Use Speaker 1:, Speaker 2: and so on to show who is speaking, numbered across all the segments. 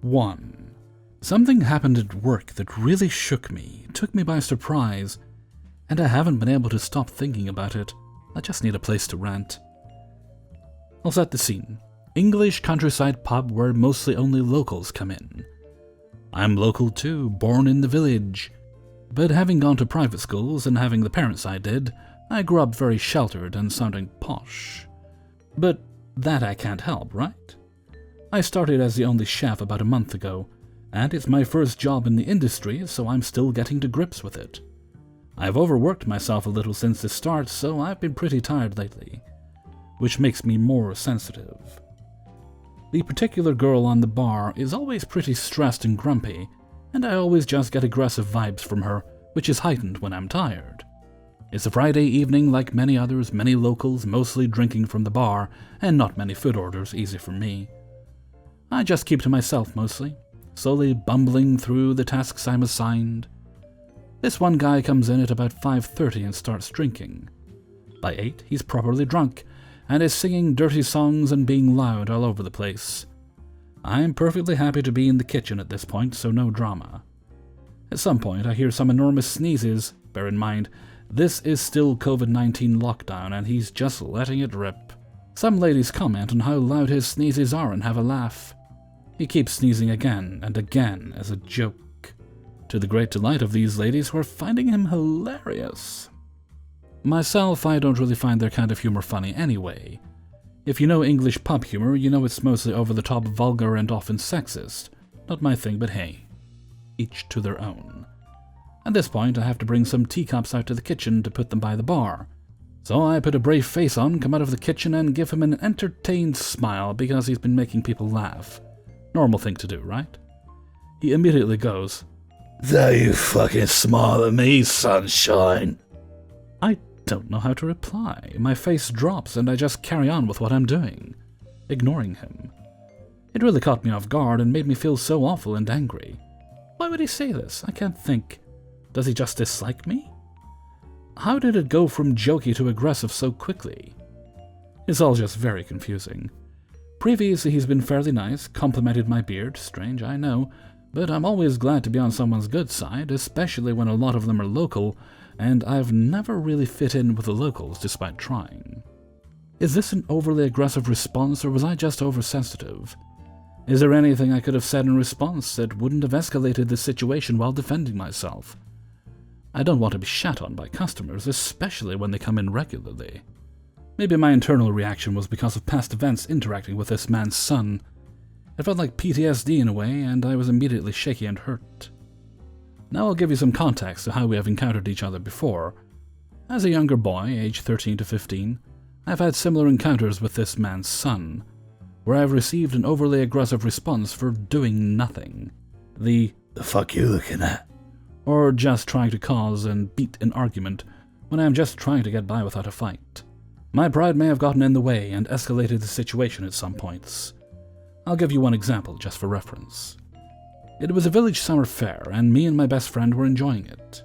Speaker 1: 1. Something happened at work that really shook me, took me by surprise, and I haven't been able to stop thinking about it. I just need a place to rent. I'll set the scene. English countryside pub where mostly only locals come in. I'm local too, born in the village. But having gone to private schools and having the parents I did, I grew up very sheltered and sounding posh. But that I can't help, right? I started as the only chef about a month ago, and it's my first job in the industry, so I'm still getting to grips with it. I've overworked myself a little since the start, so I've been pretty tired lately, which makes me more sensitive. The particular girl on the bar is always pretty stressed and grumpy, and I always just get aggressive vibes from her, which is heightened when I'm tired. It's a Friday evening like many others, many locals, mostly drinking from the bar, and not many food orders, easy for me. I just keep to myself mostly, slowly bumbling through the tasks I'm assigned. This one guy comes in at about 5:30 and starts drinking. By 8, he's properly drunk, and is singing dirty songs and being loud all over the place. I'm perfectly happy to be in the kitchen at this point, so no drama. At some point, I hear some enormous sneezes. Bear in mind, this is still COVID-19 lockdown, and he's just letting it rip. Some ladies comment on how loud his sneezes are and have a laugh. He keeps sneezing again and again as a joke, to the great delight of these ladies who are finding him hilarious. Myself, I don't really find their kind of humor funny anyway. If you know English pub humor, you know it's mostly over-the-top, vulgar, and often sexist. Not my thing, but hey, each to their own. At this point, I have to bring some teacups out to the kitchen to put them by the bar. So I put a brave face on, come out of the kitchen, and give him an entertained smile because he's been making people laugh. Normal thing to do, right? He immediately goes, "So you fucking smile at me, sunshine?" I don't know how to reply. My face drops and I just carry on with what I'm doing, ignoring him. It really caught me off guard and made me feel so awful and angry. Why would he say this? I can't think. Does he just dislike me? How did it go from jokey to aggressive so quickly? It's all just very confusing. Previously he's been fairly nice, complimented my beard, strange I know, but I'm always glad to be on someone's good side, especially when a lot of them are local, and I've never really fit in with the locals despite trying. Is this an overly aggressive response, or was I just oversensitive? Is there anything I could have said in response that wouldn't have escalated the situation while defending myself? I don't want to be shat on by customers, especially when they come in regularly. Maybe my internal reaction was because of past events interacting with this man's son. It felt like PTSD in a way, and I was immediately shaky and hurt. Now I'll give you some context to how we have encountered each other before. As a younger boy, aged 13 to 15, I've had similar encounters with this man's son, where I've received an overly aggressive response for doing nothing. The fuck you looking at? Or just trying to cause and beat an argument when I'm just trying to get by without a fight. My pride may have gotten in the way and escalated the situation at some points. I'll give you one example just for reference. It was a village summer fair, and me and my best friend were enjoying it.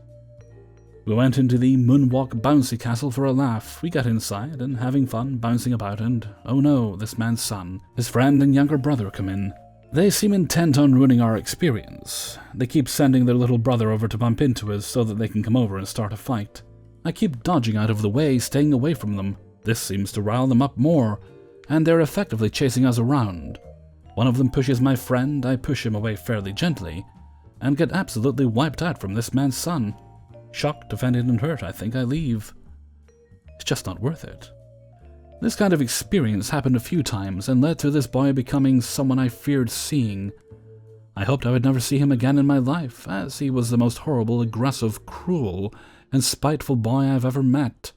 Speaker 1: We went into the Moonwalk Bouncy Castle for a laugh. We got inside and having fun bouncing about, and oh no, this man's son, his friend and younger brother come in. They seem intent on ruining our experience. They keep sending their little brother over to bump into us so that they can come over and start a fight. I keep dodging out of the way, staying away from them. This seems to rile them up more, and they're effectively chasing us around. One of them pushes my friend, I push him away fairly gently, and get absolutely wiped out from this man's son. Shocked, offended, and hurt, I think I leave. It's just not worth it. This kind of experience happened a few times and led to this boy becoming someone I feared seeing. I hoped I would never see him again in my life, as he was the most horrible, aggressive, cruel, and spiteful boy I've ever met.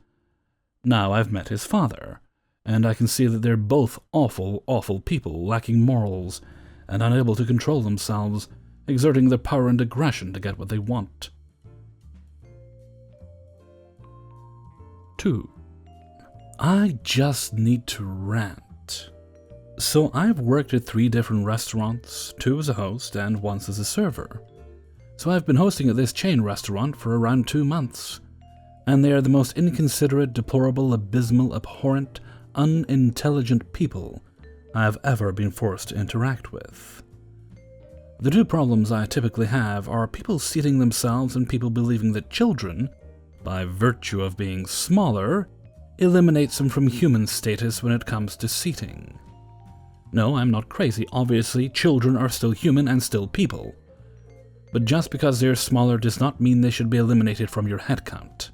Speaker 1: Now I've met his father, and I can see that they're both awful, awful people, lacking morals, and unable to control themselves, exerting their power and aggression to get what they want. 2. I just need to rant. So I've worked at 3 different restaurants, 2 as a host and once as a server. So I've been hosting at this chain restaurant for around 2 months, and they are the most inconsiderate, deplorable, abysmal, abhorrent, unintelligent people I have ever been forced to interact with. The two problems I typically have are people seating themselves and people believing that children, by virtue of being smaller, eliminates them from human status when it comes to seating. No, I'm not crazy. Obviously, children are still human and still people. But just because they're smaller does not mean they should be eliminated from your head count.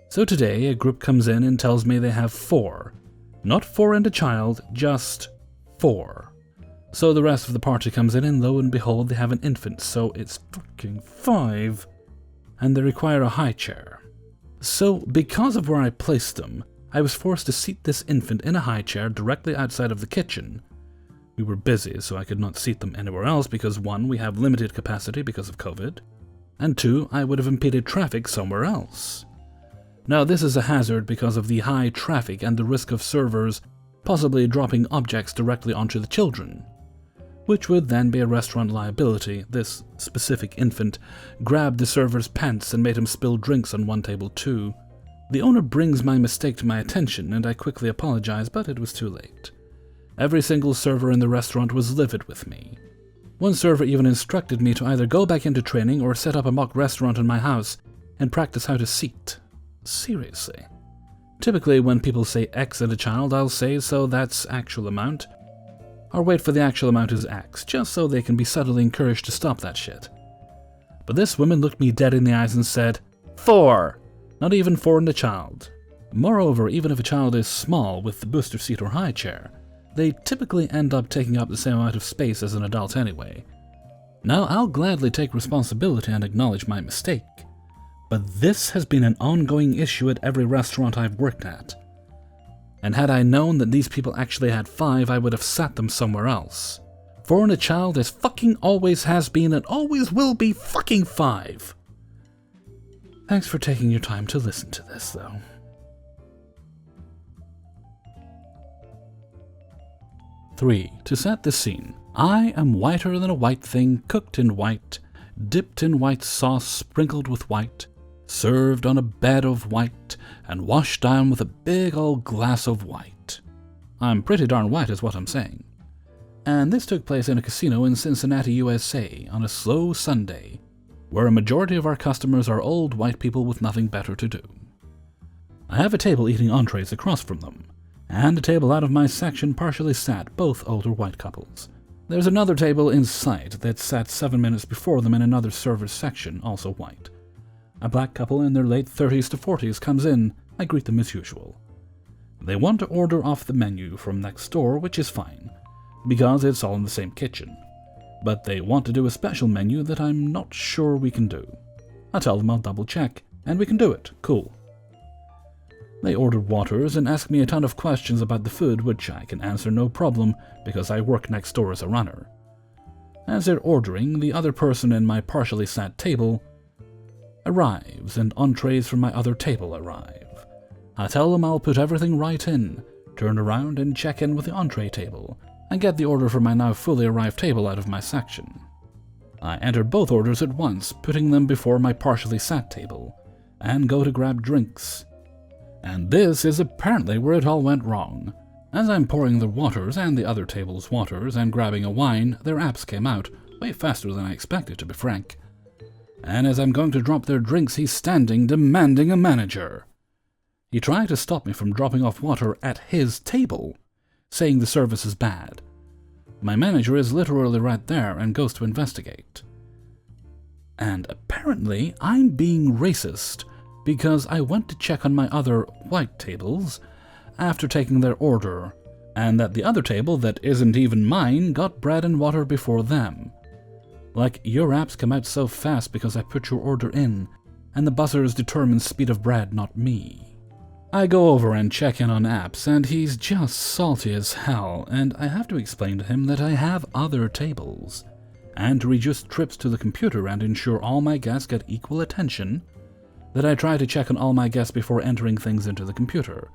Speaker 1: So today, a group comes in and tells me they have 4. Not 4 and a child, just 4. So the rest of the party comes in and lo and behold, they have an infant, so it's fucking 5. And they require a high chair. So, because of where I placed them, I was forced to seat this infant in a high chair directly outside of the kitchen. We were busy, so I could not seat them anywhere else because 1, we have limited capacity because of COVID, and 2, I would have impeded traffic somewhere else. Now this is a hazard because of the high traffic and the risk of servers possibly dropping objects directly onto the children, which would then be a restaurant liability. This specific infant grabbed the server's pants and made him spill drinks on one table too. The owner brings my mistake to my attention and I quickly apologize, but it was too late. Every single server in the restaurant was livid with me. One server even instructed me to either go back into training or set up a mock restaurant in my house and practice how to seat. Seriously. Typically when people say X and a child, I'll say, so that's actual amount. Or wait for the actual amount is X, just so they can be subtly encouraged to stop that shit. But this woman looked me dead in the eyes and said, 4! Not even 4 and a child. Moreover, even if a child is small with the booster seat or high chair, they typically end up taking up the same amount of space as an adult anyway. Now, I'll gladly take responsibility and acknowledge my mistake, but this has been an ongoing issue at every restaurant I've worked at. And had I known that these people actually had 5, I would have sat them somewhere else. 4 and a child as fucking always has been and always will be fucking 5. Thanks for taking your time to listen to this, though. 3. To set the scene, I am whiter than a white thing, cooked in white, dipped in white sauce, sprinkled with white, served on a bed of white, and washed down with a big old glass of white. I'm pretty darn white is what I'm saying. And this took place in a casino in Cincinnati, USA, on a slow Sunday, where a majority of our customers are old white people with nothing better to do. I have a table eating entrees across from them, and a table out of my section partially sat both older white couples. There's another table in sight that sat 7 minutes before them in another server's section, also white. A black couple in their late 30s to 40s comes in. I greet them as usual. They want to order off the menu from next door, which is fine, because it's all in the same kitchen. But they want to do a special menu that I'm not sure we can do. I tell them I'll double check, and we can do it. Cool. They order waters and ask me a ton of questions about the food, which I can answer no problem because I work next door as a runner. As they're ordering, the other person in my partially sat table arrives and entrees from my other table arrive. I tell them I'll put everything right in, turn around and check in with the entree table, and get the order for my now fully arrived table out of my section. I enter both orders at once, putting them before my partially sat table, and go to grab drinks. And this is apparently where it all went wrong. As I'm pouring the waters and the other table's waters and grabbing a wine, their apps came out, way faster than I expected, to be frank. And as I'm going to drop their drinks, he's standing demanding a manager. He tried to stop me from dropping off water at his table, saying the service is bad. My manager is literally right there and goes to investigate. And apparently I'm being racist, because I went to check on my other white tables after taking their order, and that the other table that isn't even mine got bread and water before them. Like, your apps come out so fast because I put your order in, and the buzzers determine speed of bread, not me. I go over and check in on apps, and he's just salty as hell, and I have to explain to him that I have other tables, and to reduce trips to the computer and ensure all my guests get equal attention, that I try to check on all my guests before entering things into the computer,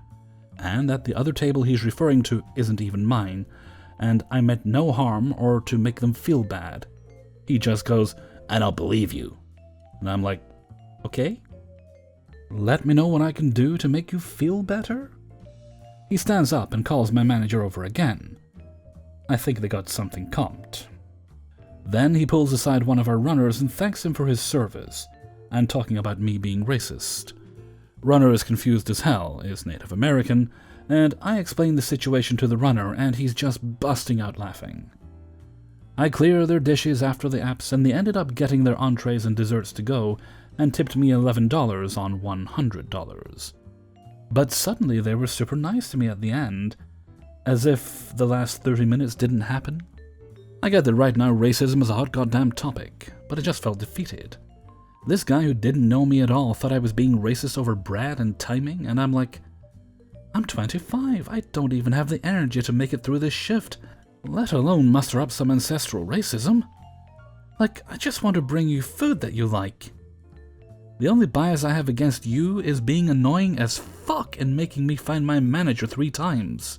Speaker 1: and that the other table he's referring to isn't even mine, and I meant no harm or to make them feel bad. He just goes, "I don't believe you." And I'm like, okay? Let me know what I can do to make you feel better? He stands up and calls my manager over again. I think they got something comped. Then he pulls aside one of our runners and thanks him for his service, and talking about me being racist. Runner is confused as hell, is Native American, and I explain the situation to the runner and he's just busting out laughing. I clear their dishes after the apps and they ended up getting their entrees and desserts to go and tipped me $11 on $100. But suddenly they were super nice to me at the end, as if the last 30 minutes didn't happen. I get that right now racism is a hot goddamn topic, but I just felt defeated. This guy who didn't know me at all thought I was being racist over bread and timing, and I'm like, I'm 25, I don't even have the energy to make it through this shift, let alone muster up some ancestral racism. Like, I just want to bring you food that you like. The only bias I have against you is being annoying as fuck and making me find my manager 3 times.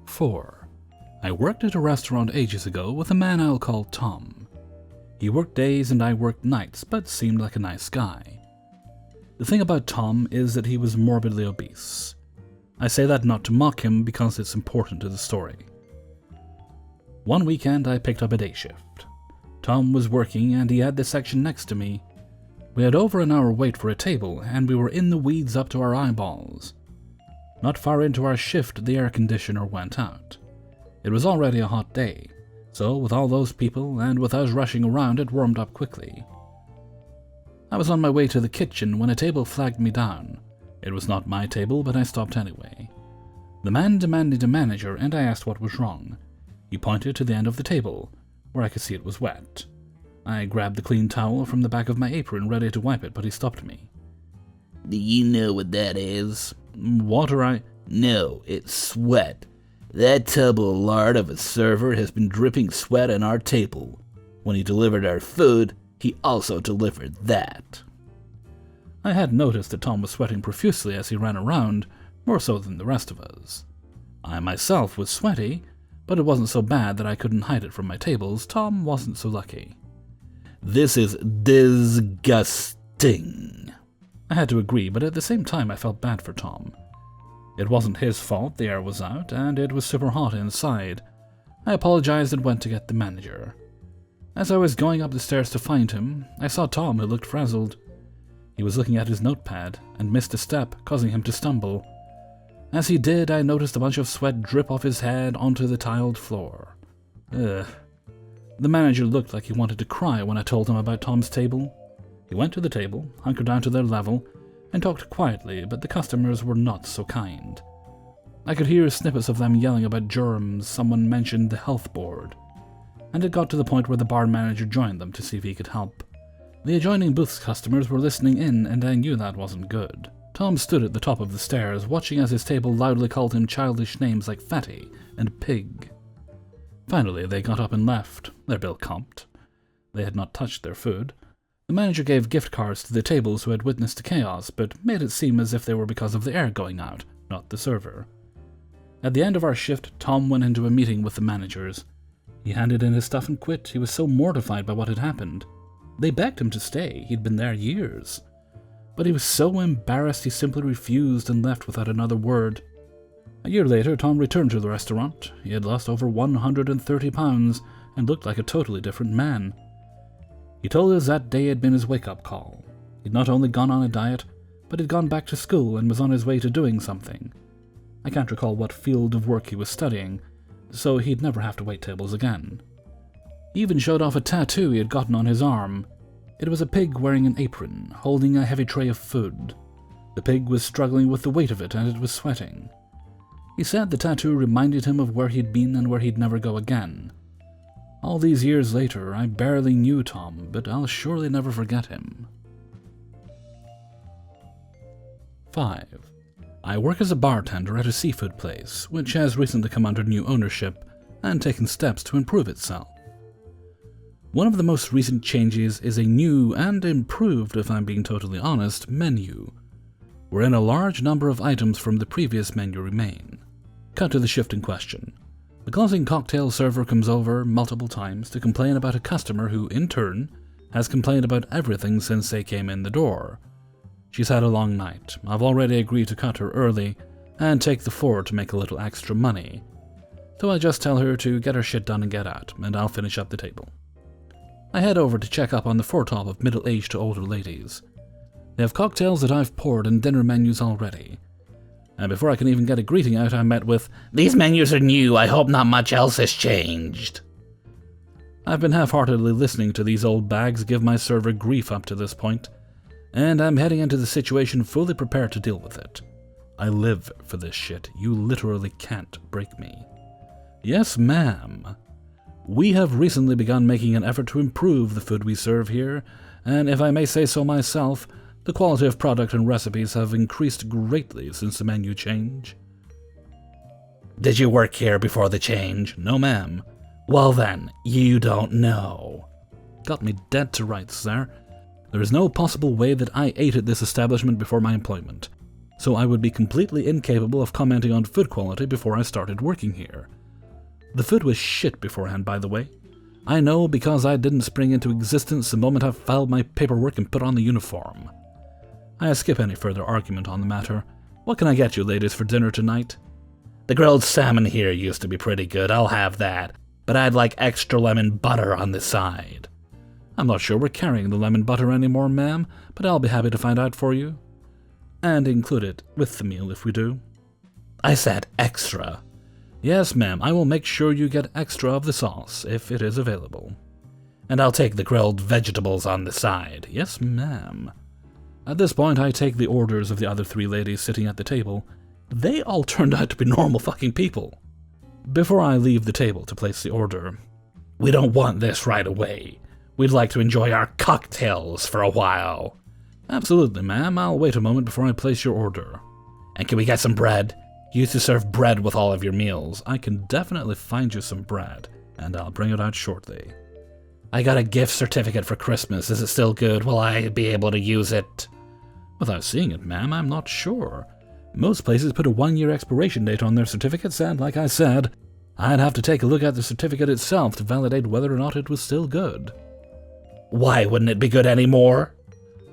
Speaker 1: 4. I worked at a restaurant ages ago with a man I'll call Tom. He worked days and I worked nights, but seemed like a nice guy. The thing about Tom is that he was morbidly obese. I say that not to mock him because it's important to the story. One weekend I picked up a day shift. Tom was working and he had the section next to me. We had over an hour wait for a table and we were in the weeds up to our eyeballs. Not far into our shift, the air conditioner went out. It was already a hot day, so with all those people and with us rushing around, it warmed up quickly. I was on my way to the kitchen when a table flagged me down. It was not my table, but I stopped anyway. The man demanded a manager and I asked what was wrong. He pointed to the end of the table, where I could see it was wet. I grabbed the clean towel from the back of my apron ready to wipe it, but he stopped me.
Speaker 2: Do you know what that is?
Speaker 1: Water,
Speaker 2: No, it's sweat. That tub of lard of a server has been dripping sweat on our table. When he delivered our food, he also delivered that.
Speaker 1: I had noticed that Tom was sweating profusely as he ran around, more so than the rest of us. I myself was sweaty, but it wasn't so bad that I couldn't hide it from my tables. Tom wasn't so lucky.
Speaker 2: This is disgusting.
Speaker 1: I had to agree, but at the same time I felt bad for Tom. It wasn't his fault the air was out, and it was super hot inside. I apologized and went to get the manager. As I was going up the stairs to find him, I saw Tom, who looked frazzled. He was looking at his notepad and missed a step, causing him to stumble. As he did, I noticed a bunch of sweat drip off his head onto the tiled floor. Ugh. The manager looked like he wanted to cry when I told him about Tom's table. He went to the table, hunkered down to their level, and talked quietly, but the customers were not so kind. I could hear snippets of them yelling about germs. Someone mentioned the health board, and it got to the point where the bar manager joined them to see if he could help. The adjoining booth's customers were listening in, and I knew that wasn't good. Tom stood at the top of the stairs, watching as his table loudly called him childish names like fatty and pig. Finally, they got up and left, their bill comped. They had not touched their food. The manager gave gift cards to the tables who had witnessed the chaos, but made it seem as if they were because of the air going out, not the server. At the end of our shift, Tom went into a meeting with the managers. He handed in his stuff and quit. He was so mortified by what had happened. They begged him to stay. He'd been there years. But he was so embarrassed he simply refused and left without another word. A year later, Tom returned to the restaurant. He had lost over 130 pounds and looked like a totally different man. He told us that day had been his wake-up call. He'd not only gone on a diet, but had gone back to school and was on his way to doing something. I can't recall what field of work he was studying, so he'd never have to wait tables again. He even showed off a tattoo he had gotten on his arm. It was a pig wearing an apron, holding a heavy tray of food. The pig was struggling with the weight of it, and it was sweating. He said the tattoo reminded him of where he'd been and where he'd never go again. All these years later, I barely knew Tom, but I'll surely never forget him. 5. I work as a bartender at a seafood place, which has recently come under new ownership and taken steps to improve itself. One of the most recent changes is a new and improved, if I'm being totally honest, menu, wherein a large number of items from the previous menu remain. Cut to the shift in question. The closing cocktail server comes over multiple times to complain about a customer who, in turn, has complained about everything since they came in the door. She's had a long night. I've already agreed to cut her early and take the floor to make a little extra money. So I just tell her to get her shit done and get out, and I'll finish up the table. I head over to check up on the foretop of middle-aged to older ladies. They have cocktails that I've poured and dinner menus already. And before I can even get a greeting out, I'm met with,
Speaker 2: "These menus are new. I hope not much else has changed."
Speaker 1: I've been half-heartedly listening to these old bags give my server grief up to this point, and I'm heading into the situation fully prepared to deal with it. I live for this shit. You literally can't break me. Yes, ma'am. We have recently begun making an effort to improve the food we serve here, and if I may say so myself, the quality of product and recipes have increased greatly since the menu change.
Speaker 2: "Did you work here before the change?"
Speaker 1: "No, ma'am."
Speaker 2: "Well then, you don't know."
Speaker 1: Got me dead to rights, sir. There is no possible way that I ate at this establishment before my employment, so I would be completely incapable of commenting on food quality before I started working here. The food was shit beforehand, by the way. I know because I didn't spring into existence the moment I filed my paperwork and put on the uniform. I skip any further argument on the matter. What can I get you ladies for dinner tonight?
Speaker 2: "The grilled salmon here used to be pretty good, I'll have that, but I'd like extra lemon butter on the side."
Speaker 1: I'm not sure we're carrying the lemon butter anymore, ma'am, but I'll be happy to find out for you. And include it with the meal if we do.
Speaker 2: "I said extra."
Speaker 1: "Yes, ma'am, I will make sure you get extra of the sauce, if it is available."
Speaker 2: "And I'll take the grilled vegetables on the side."
Speaker 1: "Yes, ma'am." At this point, I take the orders of the other three ladies sitting at the table. They all turned out to be normal fucking people. Before I leave the table to place the order,
Speaker 2: "We don't want this right away. We'd like to enjoy our cocktails for a while."
Speaker 1: "Absolutely, ma'am. I'll wait a moment before I place your order."
Speaker 2: "And can we get some bread? You used to serve bread with all of your meals."
Speaker 1: "I can definitely find you some bread, and I'll bring it out shortly."
Speaker 2: "I got a gift certificate for Christmas. Is it still good? Will I be able to use it?"
Speaker 1: "Without seeing it, ma'am, I'm not sure. Most places put a 1-year expiration date on their certificates, and like I said, I'd have to take a look at the certificate itself to validate whether or not it was still good."
Speaker 2: "Why wouldn't it be good anymore?"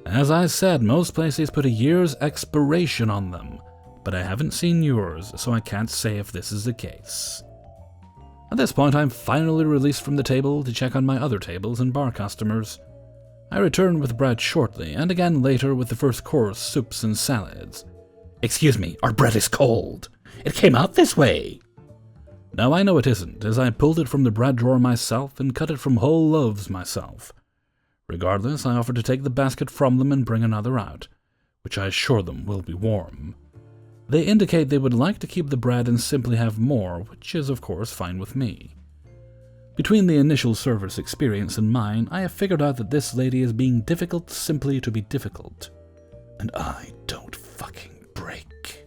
Speaker 1: "As I said, most places put a year's expiration on them, but I haven't seen yours, so I can't say if this is the case." At this point, I'm finally released from the table to check on my other tables and bar customers. I return with bread shortly, and again later with the first course, soups and salads.
Speaker 2: "Excuse me, our bread is cold. It came out this way."
Speaker 1: "Now I know it isn't, as I pulled it from the bread drawer myself and cut it from whole loaves myself. Regardless, I offer to take the basket from them and bring another out, which I assure them will be warm. They indicate they would like to keep the bread and simply have more, which is of course fine with me. Between the initial server's experience and mine, I have figured out that this lady is being difficult simply to be difficult. And I don't fucking break.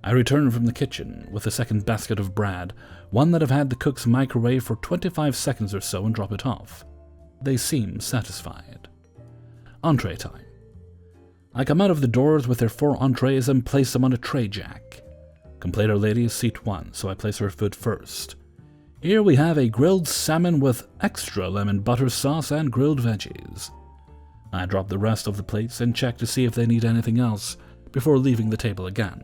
Speaker 1: I return from the kitchen with a second basket of bread, one that I've had the cooks microwave for 25 seconds or so, and drop it off. They seem satisfied. Entree time. I come out of the doors with their 4 entrees and place them on a tray jack. Complainer lady is seat 1, so I place her food first. Here we have a grilled salmon with extra lemon butter sauce and grilled veggies. I drop the rest of the plates and check to see if they need anything else before leaving the table again.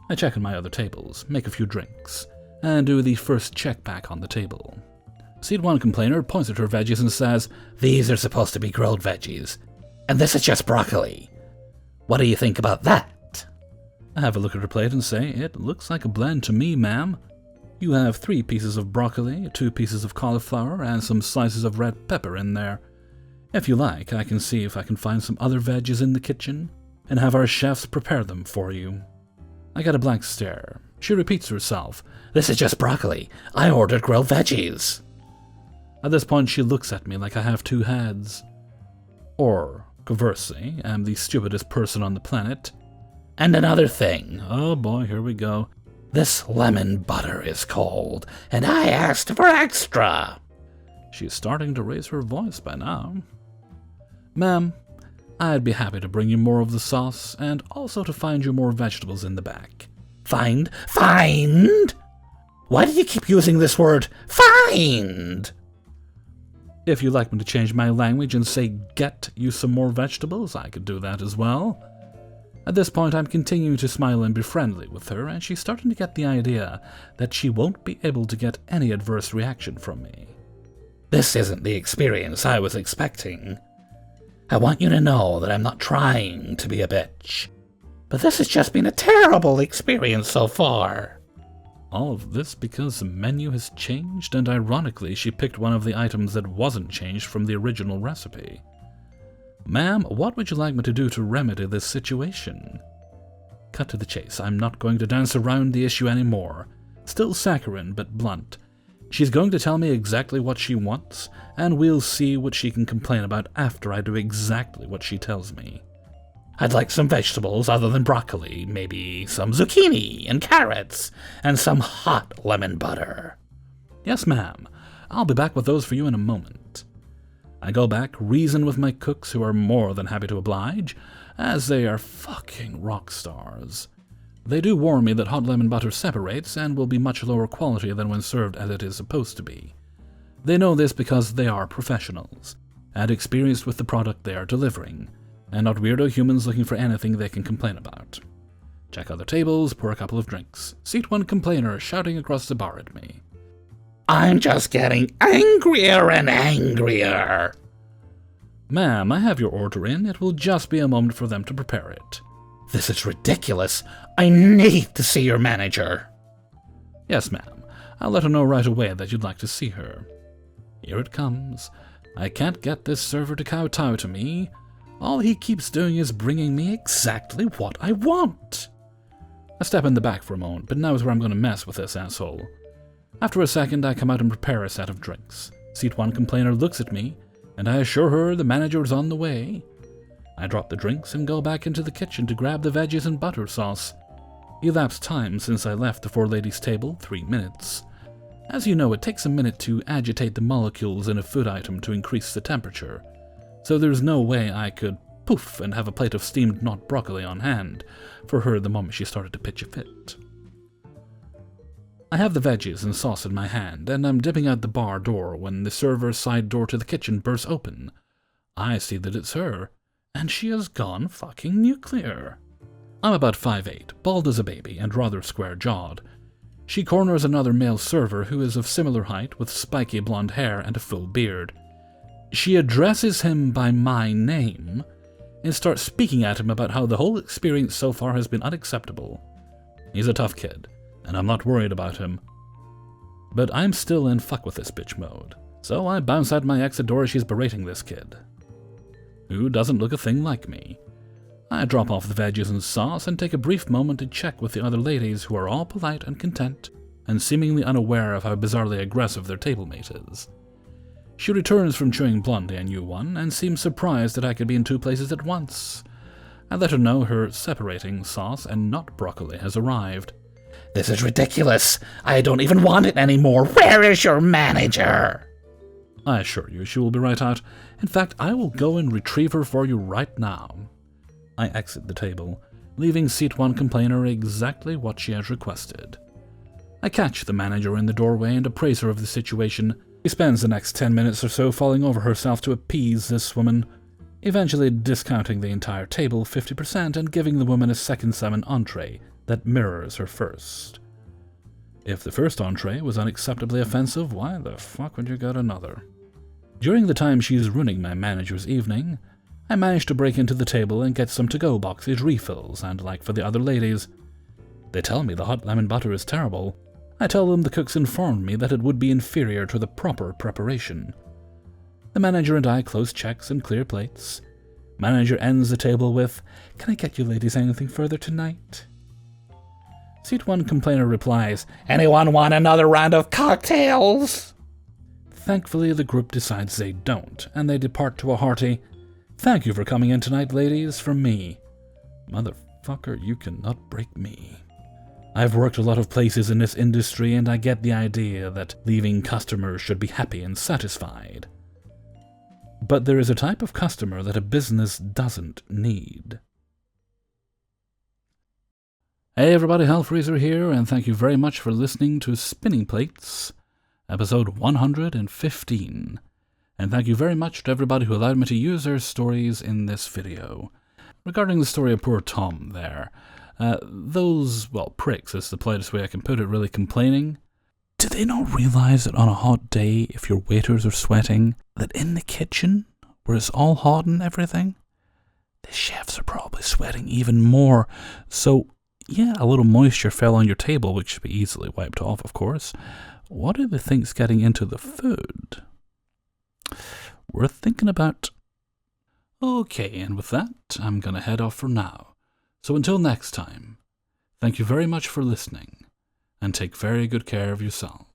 Speaker 1: I check on my other tables, make a few drinks, and do the first check back on the table. Seat 1 complainer points at her veggies and says,
Speaker 2: "These are supposed to be grilled veggies, and this is just broccoli. What do you think about that?"
Speaker 1: I have a look at her plate and say, "It looks like a blend to me, ma'am. You have 3 pieces of broccoli, 2 pieces of cauliflower, and some slices of red pepper in there. If you like, I can see if I can find some other veggies in the kitchen, and have our chefs prepare them for you." I get a blank stare. She repeats herself,
Speaker 2: "This is just broccoli. I ordered grilled veggies."
Speaker 1: At this point, she looks at me like I have 2 heads. Or, conversely, am the stupidest person on the planet.
Speaker 2: "And another thing."
Speaker 1: Oh boy, here we go.
Speaker 2: "This lemon butter is cold, and I asked for extra."
Speaker 1: She's starting to raise her voice by now. "Ma'am, I'd be happy to bring you more of the sauce, and also to find you more vegetables in the back."
Speaker 2: Find? Find? Why do you keep using this word, find?
Speaker 1: If you'd like me to change my language and say get you some more vegetables, I could do that as well. At this point, I'm continuing to smile and be friendly with her, and she's starting to get the idea that she won't be able to get any adverse reaction from me.
Speaker 2: This isn't the experience I was expecting. I want you to know that I'm not trying to be a bitch, but this has just been a terrible experience so far.
Speaker 1: All of this because the menu has changed, and ironically, she picked one of the items that wasn't changed from the original recipe. Ma'am, what would you like me to do to remedy this situation? Cut to the chase. I'm not going to dance around the issue anymore. Still saccharine, but blunt. She's going to tell me exactly what she wants, and we'll see what she can complain about after I do exactly what she tells me.
Speaker 2: I'd like some vegetables other than broccoli, maybe some zucchini and carrots, and some hot lemon butter.
Speaker 1: Yes, ma'am. I'll be back with those for you in a moment. I go back, reason with my cooks, who are more than happy to oblige, as they are fucking rock stars. They do warn me that hot lemon butter separates and will be much lower quality than when served as it is supposed to be. They know this because they are professionals, and experienced with the product they are delivering, and not weirdo humans looking for anything they can complain about. Check other tables, pour a couple of drinks. Seat one complainer shouting across the bar at me.
Speaker 2: I'm just getting angrier and angrier.
Speaker 1: Ma'am, I have your order in. It will just be a moment for them to prepare it.
Speaker 2: This is ridiculous. I need to see your manager.
Speaker 1: Yes, ma'am. I'll let her know right away that you'd like to see her. Here it comes. I can't get this server to kowtow to me. All he keeps doing is bringing me exactly what I want. I step in the back for a moment, but now is where I'm going to mess with this asshole. After a second, I come out and prepare a set of drinks. Seat one complainer looks at me, and I assure her the manager is on the way. I drop the drinks and go back into the kitchen to grab the veggies and butter sauce. Elapsed time since I left the four ladies' table, 3 minutes. As you know, it takes a minute to agitate the molecules in a food item to increase the temperature, so there's no way I could poof and have a plate of steamed not broccoli on hand for her the moment she started to pitch a fit. I have the veggies and sauce in my hand, and I'm dipping out the bar door when the server's side door to the kitchen bursts open. I see that it's her, and she has gone fucking nuclear. I'm about 5'8", bald as a baby, and rather square-jawed. She corners another male server who is of similar height with spiky blonde hair and a full beard. She addresses him by my name and starts speaking at him about how the whole experience so far has been unacceptable. He's a tough kid, and I'm not worried about him. But I'm still in fuck with this bitch mode, so I bounce out my exit door as she's berating this kid, who doesn't look a thing like me. I drop off the veggies and sauce and take a brief moment to check with the other ladies, who are all polite and content and seemingly unaware of how bizarrely aggressive their tablemate is. She returns from chewing Blondie, a new one, and seems surprised that I could be in 2 places at once. I let her know her separating sauce and not broccoli has arrived.
Speaker 2: This is ridiculous. I don't even want it anymore. Where is your manager?
Speaker 1: I assure you she will be right out. In fact, I will go and retrieve her for you right now. I exit the table, leaving seat one complainer exactly what she has requested. I catch the manager in the doorway and appraise her of the situation. She spends the next 10 minutes or so falling over herself to appease this woman, eventually discounting the entire table 50% and giving the woman a second salmon entree that mirrors her first. If the first entree was unacceptably offensive, why the fuck would you get another? During the time she's ruining my manager's evening, I managed to break into the table and get some to-go boxes, refills, and like for the other ladies. They tell me the hot lemon butter is terrible. I tell them the cooks informed me that it would be inferior to the proper preparation. The manager and I close checks and clear plates. Manager ends the table with, "Can I get you ladies anything further tonight?" Seat one complainer replies,
Speaker 2: "Anyone want another round of cocktails?"
Speaker 1: Thankfully, the group decides they don't, and they depart to a hearty, "Thank you for coming in tonight, ladies, from me." Motherfucker, you cannot break me. I've worked a lot of places in this industry, and I get the idea that leaving customers should be happy and satisfied. But there is a type of customer that a business doesn't need. Hey everybody, Hellfreezer here, and thank you very much for listening to Spinning Plates, episode 115. And thank you very much to everybody who allowed me to use their stories in this video. regarding the story of poor Tom there, those, well, pricks is the politest way I can put it, really complaining. Do they not realize that on a hot day, if your waiters are sweating, that in the kitchen, where it's all hot and everything, the chefs are probably sweating even more. So, yeah, a little moisture fell on your table, which should be easily wiped off, of course. What do they think's getting into the food? Worth thinking about. Okay, and with that, I'm going to head off for now. So until next time, thank you very much for listening, and take very good care of yourselves.